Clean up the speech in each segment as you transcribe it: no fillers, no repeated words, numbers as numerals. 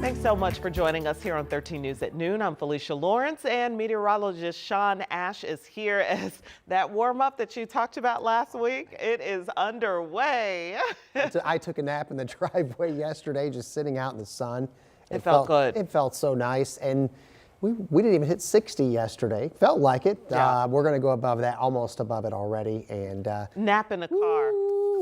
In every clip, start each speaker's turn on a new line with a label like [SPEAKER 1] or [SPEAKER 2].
[SPEAKER 1] Thanks so much for joining us here on 13 News at Noon. I'm Felicia Lawrence, and meteorologist Sean Ash is here as that warm-up that you talked about last week. It is underway.
[SPEAKER 2] I took a nap in the driveway yesterday, just sitting out in the sun.
[SPEAKER 1] It felt good.
[SPEAKER 2] It felt so nice, and we didn't even hit 60 yesterday. Felt like it.
[SPEAKER 1] Yeah.
[SPEAKER 2] We're going to go above that, almost above it already. And
[SPEAKER 1] nap in the car.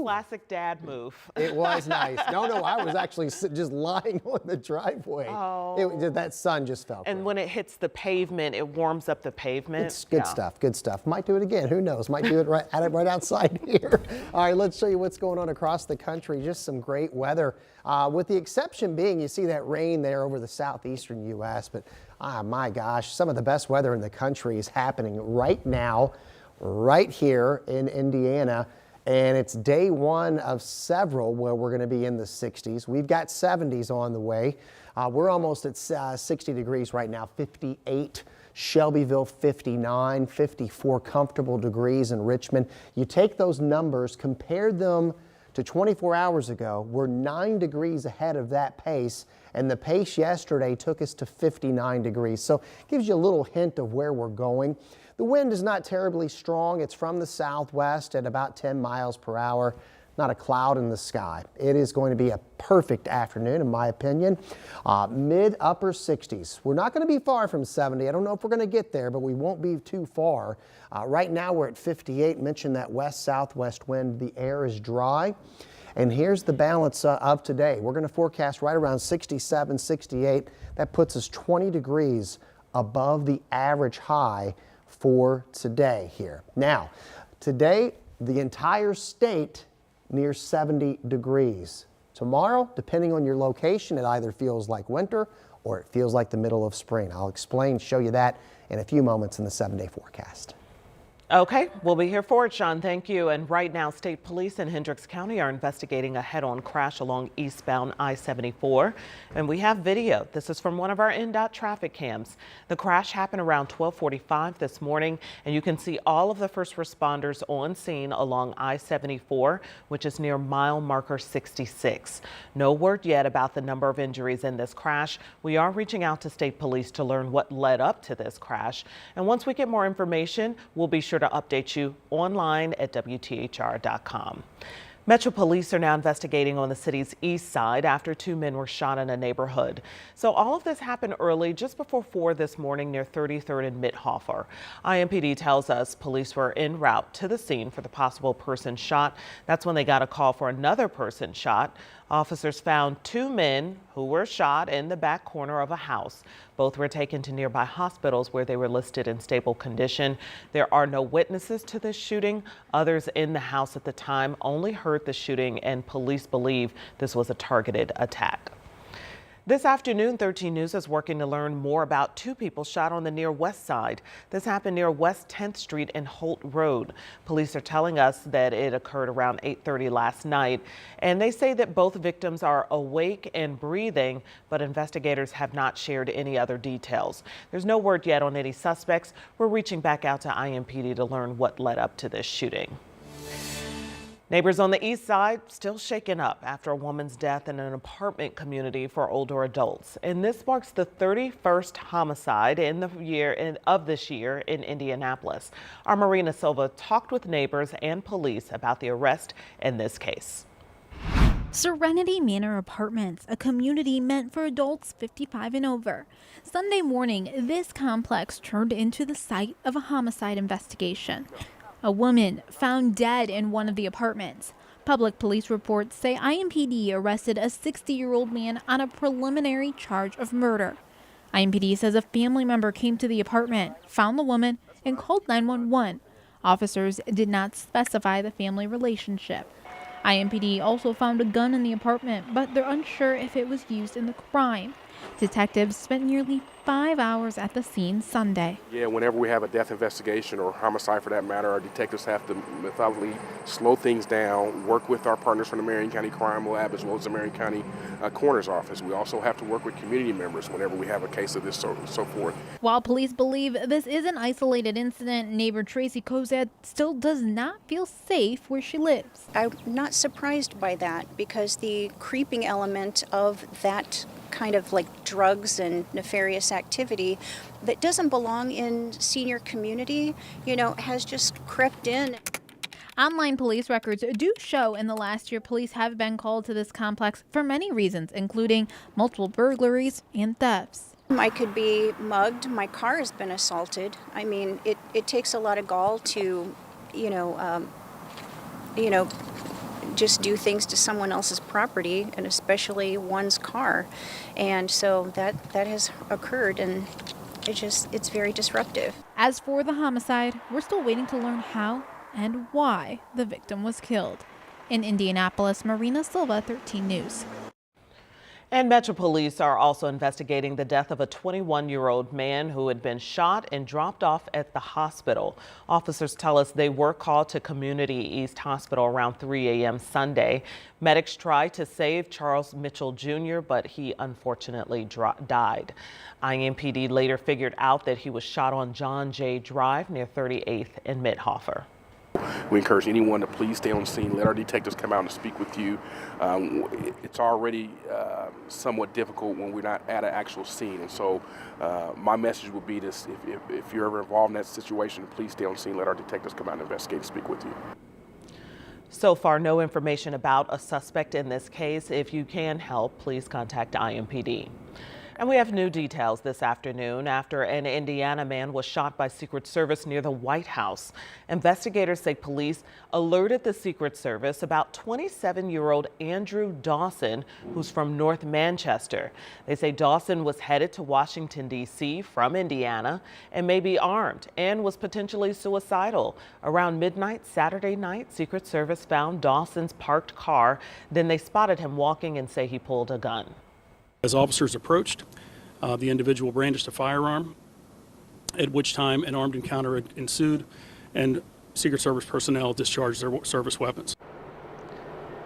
[SPEAKER 1] Classic dad move.
[SPEAKER 2] It was nice. No, I was actually just lying on the driveway.
[SPEAKER 1] Oh.
[SPEAKER 2] That sun just felt
[SPEAKER 1] And
[SPEAKER 2] good.
[SPEAKER 1] when it hits the pavement, it warms up the pavement.
[SPEAKER 2] It's good stuff, good stuff. Might do it again, who knows? Might do it right outside here. All right, let's show you what's going on across the country. Just some great weather, with the exception being you see that rain there over the southeastern U.S., but my gosh, some of the best weather in the country is happening right now, right here in Indiana. And it's day one of several where we're going to be in the 60s. We've got 70s on the way. We're almost at 60 degrees right now, 58. Shelbyville 59, 54 comfortable degrees in Richmond. You take those numbers, compare them to 24 hours ago. We're 9 degrees ahead of that pace, and the pace yesterday took us to 59 degrees. So it gives you a little hint of where we're going. The wind is not terribly strong. It's from the southwest at about 10 miles per hour. Not a cloud in the sky. It is going to be a perfect afternoon, in my opinion. Mid-upper 60s. We're not going to be far from 70. I don't know if we're going to get there, but we won't be too far. Right now we're at 58. Mentioned that west-southwest wind. The air is dry. And here's the balance of today. We're going to forecast right around 67, 68. That puts us 20 degrees above the average high for today here. Now, today, the entire state near 70 degrees. Tomorrow, depending on your location, it either feels like winter or it feels like the middle of spring. I'll show you that in a few moments in the 7-day forecast.
[SPEAKER 1] Okay, we'll be here for it, Sean. Thank you. And right now, state police in Hendricks County are investigating a head-on crash along eastbound I-74. And we have video. This is from one of our NDOT traffic cams. The crash happened around 12:45 this morning, and you can see all of the first responders on scene along I-74, which is near mile marker 66. No word yet about the number of injuries in this crash. We are reaching out to state police to learn what led up to this crash. And once we get more information, we'll be sure to update you online at WTHR.com. Metro Police are now investigating on the city's east side after 2 men were shot in a neighborhood. So all of this happened early, just before 4 this morning near 33rd and Mithofer. IMPD tells us police were en route to the scene for the possible person shot. That's when they got a call for another person shot. Officers found 2 men who were shot in the back corner of a house. Both were taken to nearby hospitals where they were listed in stable condition. There are no witnesses to this shooting. Others in the house at the time only heard the shooting, and police believe this was a targeted attack. This afternoon, 13 News is working to learn more about 2 people shot on the near west side. This happened near West 10th Street and Holt Road. Police are telling us that it occurred around 8:30 last night, and they say that both victims are awake and breathing, but investigators have not shared any other details. There's no word yet on any suspects. We're reaching back out to IMPD to learn what led up to this shooting. Neighbors on the east side still shaken up after a woman's death in an apartment community for older adults. And this marks the 31st homicide of this year in Indianapolis. Our Marina Silva talked with neighbors and police about the arrest in this case.
[SPEAKER 3] Serenity Manor Apartments, a community meant for adults 55 and over. Sunday morning, this complex turned into the site of a homicide investigation. A woman found dead in one of the apartments. Public police reports say IMPD arrested a 60-year-old man on a preliminary charge of murder. IMPD says a family member came to the apartment, found the woman, and called 911. Officers did not specify the family relationship. IMPD also found a gun in the apartment, but they're unsure if it was used in the crime. Detectives spent nearly 5 hours at the scene Sunday.
[SPEAKER 4] Yeah, whenever we have a death investigation or homicide for that matter, our detectives have to methodically slow things down, work with our partners from the Marion County Crime Lab as well as the Marion County Coroner's Office. We also have to work with community members whenever we have a case of this so forth.
[SPEAKER 3] While police believe this is an isolated incident, neighbor Tracy Kozad still does not feel safe where she lives.
[SPEAKER 5] I'm not surprised by that because the creeping element of that kind of like drugs and nefarious activity that doesn't belong in senior community, has just crept in.
[SPEAKER 3] Online police records do show in the last year police have been called to this complex for many reasons, including multiple burglaries and thefts.
[SPEAKER 5] I could be mugged. My car has been assaulted. I mean, it takes a lot of gall to, just do things to someone else's property, and especially one's car. And so that has occurred, and it's very disruptive.
[SPEAKER 3] As for the homicide, we're still waiting to learn how and why the victim was killed. In Indianapolis, Marina Silva, 13 News.
[SPEAKER 1] And Metro Police are also investigating the death of a 21-year-old man who had been shot and dropped off at the hospital. Officers tell us they were called to Community East Hospital around 3 a.m. Sunday. Medics tried to save Charles Mitchell Jr., but he unfortunately died. IMPD later figured out that he was shot on John Jay Drive near 38th and Mithofer.
[SPEAKER 4] We encourage anyone to please stay on scene. Let our detectives come out and speak with you. It's already somewhat difficult when we're not at an actual scene. And so my message would be this: if you're ever involved in that situation, please stay on scene. Let our detectives come out and investigate and speak with you.
[SPEAKER 1] So far, no information about a suspect in this case. If you can help, please contact IMPD. And we have new details this afternoon after an Indiana man was shot by Secret Service near the White House. Investigators say police alerted the Secret Service about 27-year-old Andrew Dawson, who's from North Manchester. They say Dawson was headed to Washington, D.C. from Indiana and may be armed and was potentially suicidal. Around midnight Saturday night, Secret Service found Dawson's parked car. Then they spotted him walking and say he pulled a gun.
[SPEAKER 6] As officers approached, the individual brandished a firearm, at which time an armed encounter ensued and Secret Service personnel discharged their service weapons.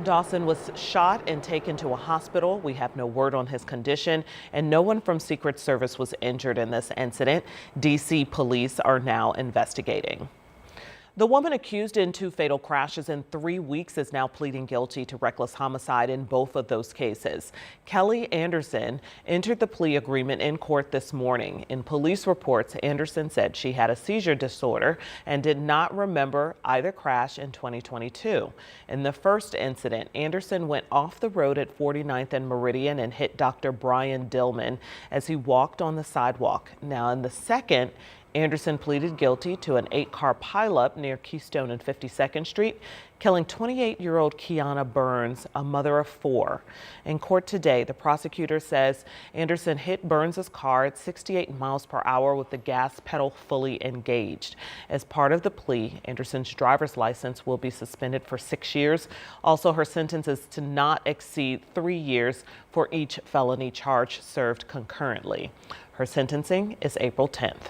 [SPEAKER 1] Dawson was shot and taken to a hospital. We have no word on his condition, and no one from Secret Service was injured in this incident. D.C. police are now investigating. The woman accused in 2 fatal crashes in 3 weeks is now pleading guilty to reckless homicide in both of those cases. Kelly Anderson entered the plea agreement in court this morning. In police reports, Anderson said she had a seizure disorder and did not remember either crash in 2022. In the first incident, Anderson went off the road at 49th and Meridian and hit Dr. Brian Dillman as he walked on the sidewalk. Now, in the second, Anderson pleaded guilty to an 8-car pileup near Keystone and 52nd Street, killing 28-year-old Kiana Burns, a mother of 4. In court today, the prosecutor says Anderson hit Burns' car at 68 miles per hour with the gas pedal fully engaged. As part of the plea, Anderson's driver's license will be suspended for 6 years. Also, her sentence is to not exceed 3 years for each felony charge served concurrently. Her sentencing is April 10th.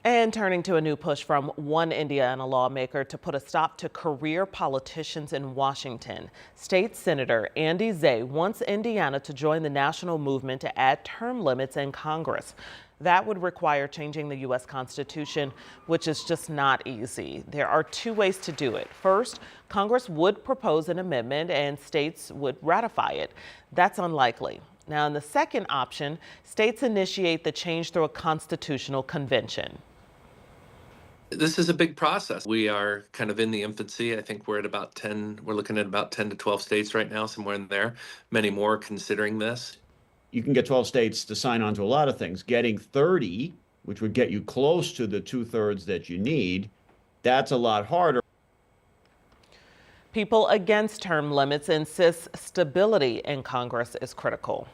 [SPEAKER 1] And turning to a new push from one Indiana lawmaker to put a stop to career politicians in Washington. State Senator Andy Zay wants Indiana to join the national movement to add term limits in Congress. That would require changing the U.S. Constitution, which is just not easy. There are 2 ways to do it. First, Congress would propose an amendment and states would ratify it. That's unlikely. Now, in the second option, states initiate the change through a constitutional convention.
[SPEAKER 7] This is a big process. We are kind of in the infancy. I think we're looking at about 10 to 12 states right now, somewhere in there. Many more considering this.
[SPEAKER 8] You can get 12 states to sign on to a lot of things. Getting 30, which would get you close to the 2/3 that you need, that's a lot harder.
[SPEAKER 1] People against term limits insist stability in Congress is critical.